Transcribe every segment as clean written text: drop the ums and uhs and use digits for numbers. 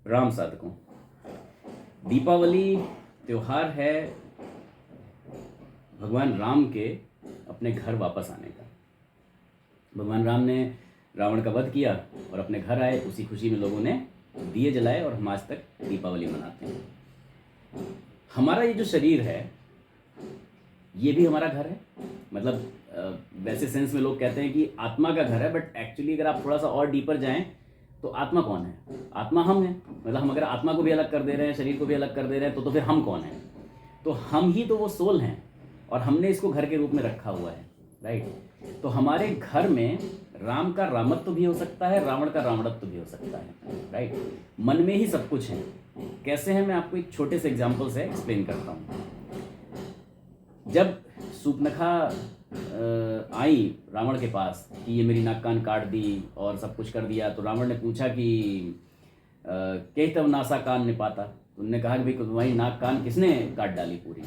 राम साधकों, दीपावली त्योहार है भगवान राम के अपने घर वापस आने का। भगवान राम ने रावण का वध किया और अपने घर आए, उसी खुशी में लोगों ने दिए जलाए और हम आज तक दीपावली मनाते हैं। हमारा ये जो शरीर है ये भी हमारा घर है। मतलब वैसे सेंस में लोग कहते हैं कि आत्मा का घर है, बट एक्चुअली अगर आप थोड़ा सा और डीपर जाएं तो आत्मा कौन है? आत्मा हम हैं। मतलब हम अगर आत्मा को भी अलग कर दे रहे हैं, शरीर को भी अलग कर दे रहे हैं, तो फिर हम कौन हैं? तो हम ही तो वो सोल हैं और हमने इसको घर के रूप में रखा हुआ है, राइट। तो हमारे घर में राम का रामत्व भी हो सकता है, रावण का रावणत्व भी हो सकता है, राइट। मन में ही सब कुछ है। कैसे है, मैं आपको एक छोटे से एग्जाम्पल से एक्सप्लेन करता हूँ। जब सूर्पनखा आई रावण के पास कि ये मेरी नाक कान काट दी और सब कुछ कर दिया, तो रावण ने पूछा कि कह तब नासा कान निपाता। तो उन्होंने कहा कि भाई तुम्हारी नाक कान किसने काट डाली पूरी?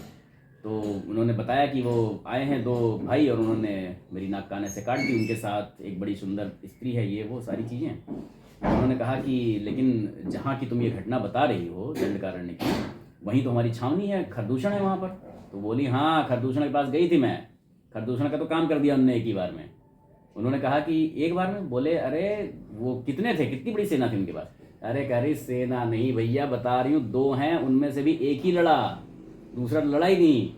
तो उन्होंने बताया कि वो आए हैं दो भाई और उन्होंने मेरी नाक कान ऐसे काट दी, उनके साथ एक बड़ी सुंदर स्त्री है, ये वो सारी चीज़ें। उन्होंने कहा कि लेकिन जहाँ की तुम ये घटना बता रही हो दंडकारण्य की, वहीं तो हमारी छावनी है, खरदूषण है वहाँ पर। तो बोली हाँ, खरदूषण के पास गई थी मैं, खरदूषण का तो काम कर दिया उन्होंने एक ही बार में। उन्होंने कहा कि एक बार में? बोले अरे वो कितने थे, कितनी बड़ी सेना थी उनके पास? अरे कह रही सेना नहीं भैया, बता रही हूँ दो हैं, उनमें से भी एक ही लड़ा, दूसरा लड़ा ही नहीं।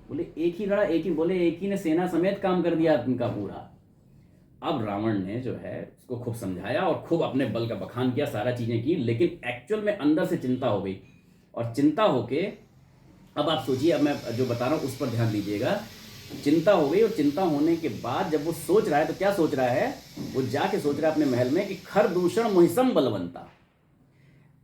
बोले एक ही लड़ा, एक ही? बोले एक ही ने सेना समेत काम कर दिया उनका पूरा। अब रावण ने जो है उसको खूब समझाया और खूब अपने बल का बखान किया, सारा चीजें की, लेकिन एक्चुअल में अंदर से चिंता हो गई। और चिंता होके अब आप सोचिए, अब मैं जो बता रहा हूँ उस पर ध्यान दीजिएगा। चिंता हो गई और चिंता होने के बाद जब वो सोच रहा है तो क्या सोच रहा है? वो जाके सोच रहा है अपने महल में कि खरदूषण मोहिसम बलवंता,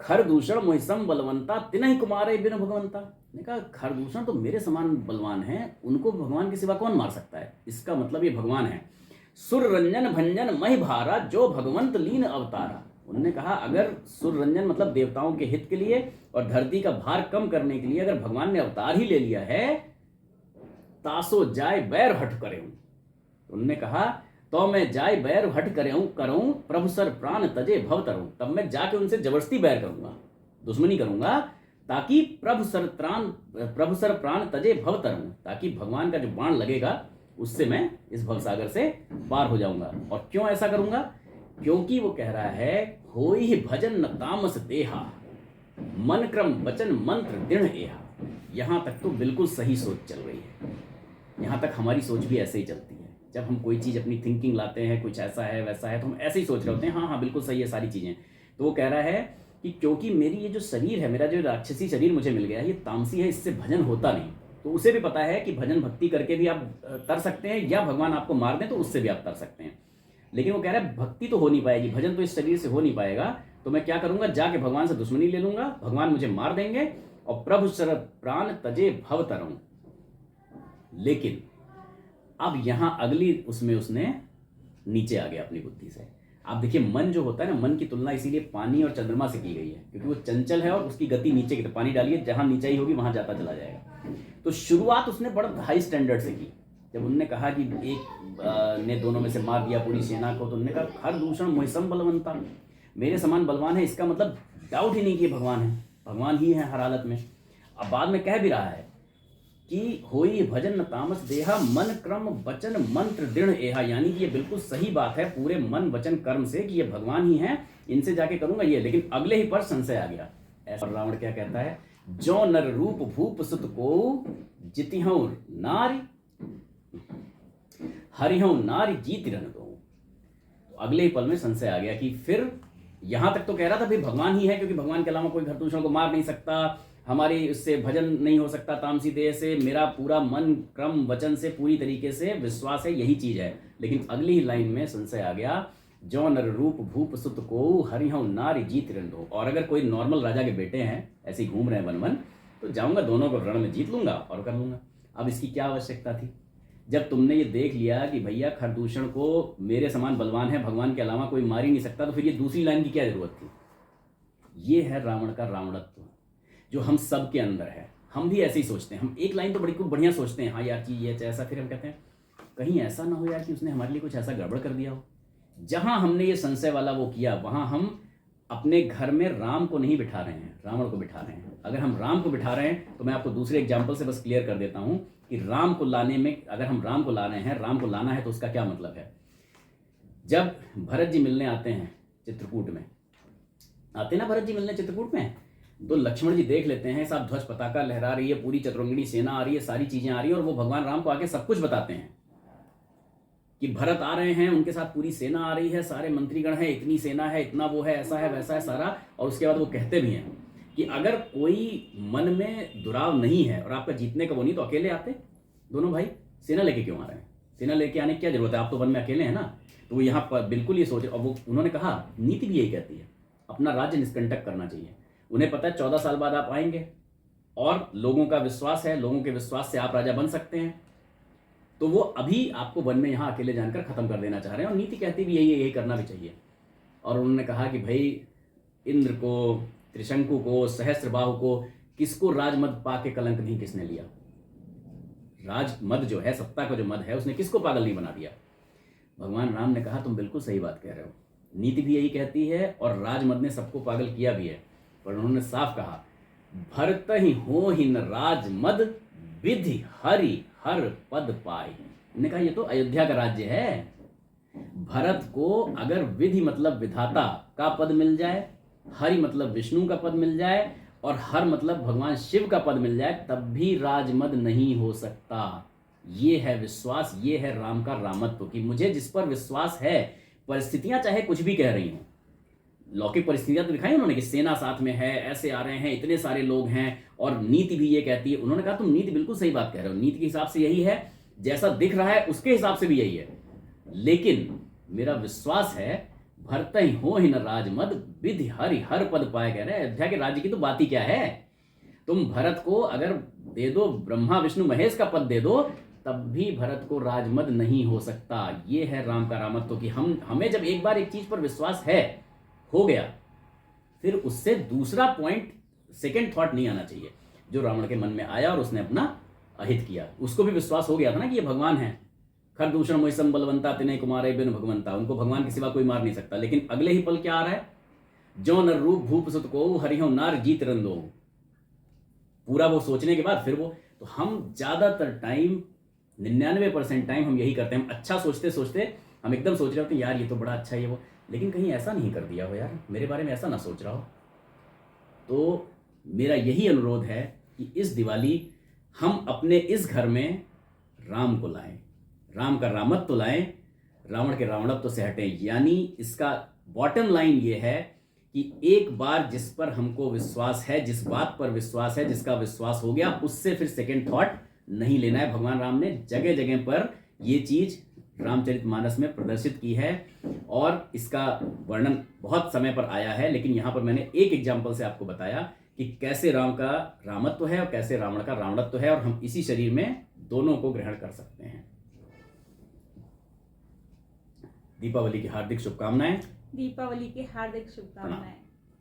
खरदूषण मोहिसम बलवंता तिनहि कुमारे बिन भगवंता। ने कहा खरदूषण तो मेरे समान बलवान है, उनको भगवान के सिवा कौन मार सकता है? इसका मतलब ये भगवान है। सुर रंजन भंजन महि भारा, जो भगवंत लीन अवतारा। उन्होंने कहा अगर सुर रंजन मतलब देवताओं के हित के लिए और धरती का भार कम करने के लिए अगर भगवान ने अवतार ही ले लिया है, तासो जाय बैर हट करे। उन्होंने कहा तो मैं जाय बैर हट करूं प्रभु सर प्राण तजे भव तरूं। तब मैं जाके उनसे जबरदस्ती बैर करूंगा, दुश्मनी करूंगा, ताकि प्रभु सर प्राण तजे भव तरूं, ताकि भगवान का जो बाण लगेगा उससे मैं इस भवसागर से पार हो जाऊंगा। और क्यों ऐसा करूंगा? क्योंकि वो कह रहा है होई भजन न तामस देहा, मन क्रम वचन मंत्र दृढ़ एहा। यहां तक तो बिल्कुल सही सोच चल रही है। यहां तक हमारी सोच भी ऐसे ही चलती है। जब हम कोई चीज अपनी थिंकिंग लाते हैं, कुछ ऐसा है वैसा है, तो हम ऐसे ही सोच रहे होते हैं, हाँ हाँ बिल्कुल सही है सारी चीजें। तो वो कह रहा है कि क्योंकि मेरी ये जो शरीर है, मेरा जो राक्षसी शरीर मुझे मिल गया है, ये तामसी है, इससे भजन होता नहीं। तो उसे भी पता है कि भजन भक्ति करके भी आप तर सकते हैं, या भगवान आपको मार दें तो उससे भी आप तर सकते हैं। लेकिन वो कह रहा है भक्ति तो हो नहीं पाएगी, भजन तो इस शरीर से हो नहीं पाएगा, तो मैं क्या करूंगा? जाके भगवान से दुश्मनी ले लूंगा, भगवान मुझे मार देंगे और प्रभु सर प्राण तजे भव तरऊं। लेकिन अब यहां अगली उसमें उसने नीचे आ गया अपनी बुद्धि से। आप देखिए, मन जो होता है ना, मन की तुलना इसीलिए पानी और चंद्रमा से की गई है क्योंकि वो चंचल है और उसकी गति नीचे की। तो पानी डालिए, जहां नीचाई होगी वहां जाता चला जाएगा। तो शुरुआत उसने बड़ा हाई स्टैंडर्ड से की। जब उन्होंने कहा कि एक ने दोनों में से मार दिया पूरी सेना को, तो उन्होंने कहा खरदूषण मोहिसम बलवंता, मेरे समान बलवान है, इसका मतलब डाउट ही नहीं कि भगवान है, भगवान ही है हर हालत में। अब बाद में कह भी रहा है कि होई भजन न तामस देहा, मन क्रम वचन मंत्र दृढ़ एहा। यानी कि ये बिल्कुल सही बात है पूरे मन वचन कर्म से कि ये भगवान ही हैं, इनसे जाके करूंगा ये। लेकिन अगले ही पर संशय आ गया। ऐसा रावण क्या कहता है? जो नर रूप भूप सुत को जितिहौ नारी, हरिहौ नारी जीत रन दो। तो अगले ही पल में संशय आ गया कि फिर यहां तक तो कह रहा था फिर भगवान ही है, क्योंकि भगवान के अलावा कोई खरदूषण को मार नहीं सकता, हमारी उससे भजन नहीं हो सकता तामसी देह से, मेरा पूरा मन क्रम वचन से पूरी तरीके से विश्वास है, यही चीज है। लेकिन अगली ही लाइन में संशय आ गया, जो नर रूप भूप सुत को हरिहौ नारी जीत रन दो। और अगर कोई नॉर्मल राजा के बेटे हैं ऐसे ही घूम रहे हैं वन वन, तो जाऊंगा दोनों को रण में जीत लूंगा और कर लूंगा। अब इसकी क्या आवश्यकता थी? जब तुमने ये देख लिया कि भैया खरदूषण को मेरे समान बलवान है, भगवान के अलावा कोई मार ही नहीं सकता, तो फिर ये दूसरी लाइन की क्या जरूरत थी? ये है रावण का रावणत्व जो हम सब के अंदर है। हम भी ऐसे ही सोचते हैं। हम एक लाइन तो बड़ी खूब बढ़िया सोचते हैं, हाँ यार चीज ये ऐसा, फिर हम कहते हैं कहीं ऐसा ना हो यार कि उसने हमारे लिए कुछ ऐसा गड़बड़ कर दिया हो। जहां हमने ये संशय वाला वो किया, वहां हम अपने घर में राम को नहीं बिठा रहे हैं, रावण को बिठा रहे हैं। अगर हम राम को बिठा रहे हैं तो मैं आपको दूसरे एग्जाम्पल से बस क्लियर कर देता हूं कि राम को लाने में, अगर हम राम को ला रहे हैं, राम को लाना है तो उसका क्या मतलब है। जब भरत जी मिलने आते हैं चित्रकूट में, आते ना भरत जी मिलने चित्रकूट में, तो लक्ष्मण जी देख लेते हैं साहब ध्वज पताका लहरा रही है, पूरी चतुरंगिणी सेना आ रही है, सारी चीजें आ रही है, और वो भगवान राम को आके सब कुछ बताते हैं कि भरत आ रहे हैं, उनके साथ पूरी सेना आ रही है, सारे मंत्रीगण हैं, इतनी सेना है, इतना वो है, ऐसा है वैसा है सारा। और उसके बाद वो कहते भी हैं कि अगर कोई मन में दुराव नहीं है और आपका जीतने का वो नहीं, तो अकेले आते दोनों भाई, सेना लेके क्यों आ रहे हैं, सेना लेके आने की क्या जरूरत है, आप तो वन में अकेले हैं ना। तो वो यहाँ पर बिल्कुल ये सोच, और वो उन्होंने कहा नीति भी यही कहती है, अपना राज्य निष्कंटक करना चाहिए। उन्हें पता है 14 साल बाद आप आएंगे और लोगों का विश्वास है, लोगों के विश्वास से आप राजा बन सकते हैं, तो वो अभी आपको वन में यहाँ अकेले जानकर खत्म कर देना चाह रहे हैं, और नीति कहती भी यही करना भी चाहिए। और उन्होंने कहा कि भाई इंद्र को, त्रिशंकु को, सहस्त्रबाहु को, किसको राजमद पाके कलंक नहीं किसने लिया। राजमद जो है, सत्ता का जो मद है, उसने किसको पागल नहीं बना दिया। भगवान राम ने कहा तुम बिल्कुल सही बात कह रहे हो, नीति भी यही कहती है और राजमद ने सबको पागल किया भी है। पर उन्होंने साफ कहा भरत ही हो ही न राजमद विधि हरि हर पद पाए। उन्होंने कहा ये तो अयोध्या का राज्य है, भरत को अगर विधि मतलब विधाता का पद मिल जाए, हरि मतलब विष्णु का पद मिल जाए, और हर मतलब भगवान शिव का पद मिल जाए, तब भी राजमद नहीं हो सकता। ये है विश्वास, ये है राम का रामत्व, कि मुझे जिस पर विश्वास है, परिस्थितियां चाहे कुछ भी कह रही हूं, लौकिक परिस्थितियां तो दिखाई उन्होंने कि सेना साथ में है, ऐसे आ रहे हैं, इतने सारे लोग हैं, और नीति भी ये कहती है। उन्होंने कहा तुम नीति बिल्कुल सही बात कह रहे हो, नीति के हिसाब से यही है, जैसा दिख रहा है उसके हिसाब से भी यही है, लेकिन मेरा विश्वास है भरत ही हो ही न राजमद विधि हरि हर पद पाए। कह रहे हैं अयोध्या के राज्य की तो बात ही क्या है, तुम भरत को अगर दे दो ब्रह्मा विष्णु महेश का पद दे दो, तब भी भरत को राजमद नहीं हो सकता। ये है राम का रामत्व, कि हमें जब एक बार एक चीज पर विश्वास है, हो गया, फिर उससे दूसरा पॉइंट, सेकंड थॉट नहीं आना चाहिए। जो रावण के मन में आया और उसने अपना अहित किया, उसको भी विश्वास हो गया था ना कि ये भगवान है। खरदूषण मोहिसम बलवंता तिने कुमारे बिन भगवंता, उनको भगवान के सिवा कोई मार नहीं सकता। लेकिन अगले ही पल क्या आ रहा है, जो नर रूप भूप सुत को हरिहो नार जीत रंदो। पूरा वो सोचने के बाद फिर वो, तो हम ज्यादातर टाइम 99% टाइम हम यही करते हैं, हम अच्छा सोचते सोचते हम एकदम सोच रहे होते हैं यार ये तो बड़ा अच्छा है ये वो, लेकिन कहीं ऐसा नहीं कर दिया हो यार, मेरे बारे में ऐसा ना सोच रहा हो। तो मेरा यही अनुरोध है कि इस दिवाली हम अपने इस घर में राम को लाएं, राम का रामत्व लाएं, रावण के रावणत्व से हटें। यानी इसका बॉटम लाइन ये है कि एक बार जिस पर हमको विश्वास है, जिस बात पर विश्वास है, जिसका विश्वास हो गया, उससे फिर सेकंड थॉट नहीं लेना है। भगवान राम ने जगह जगह पर ये चीज रामचरितमानस में प्रदर्शित की है, और इसका वर्णन बहुत समय पर आया है, लेकिन यहां पर मैंने एक एग्जाम्पल से आपको बताया कि कैसे राम का रामत्व है और कैसे रावण का रावणत्व है, और हम इसी शरीर में दोनों को ग्रहण कर सकते हैं। दीपावली की हार्दिक शुभकामनाएं। दीपावली की हार्दिक शुभकामनाएं।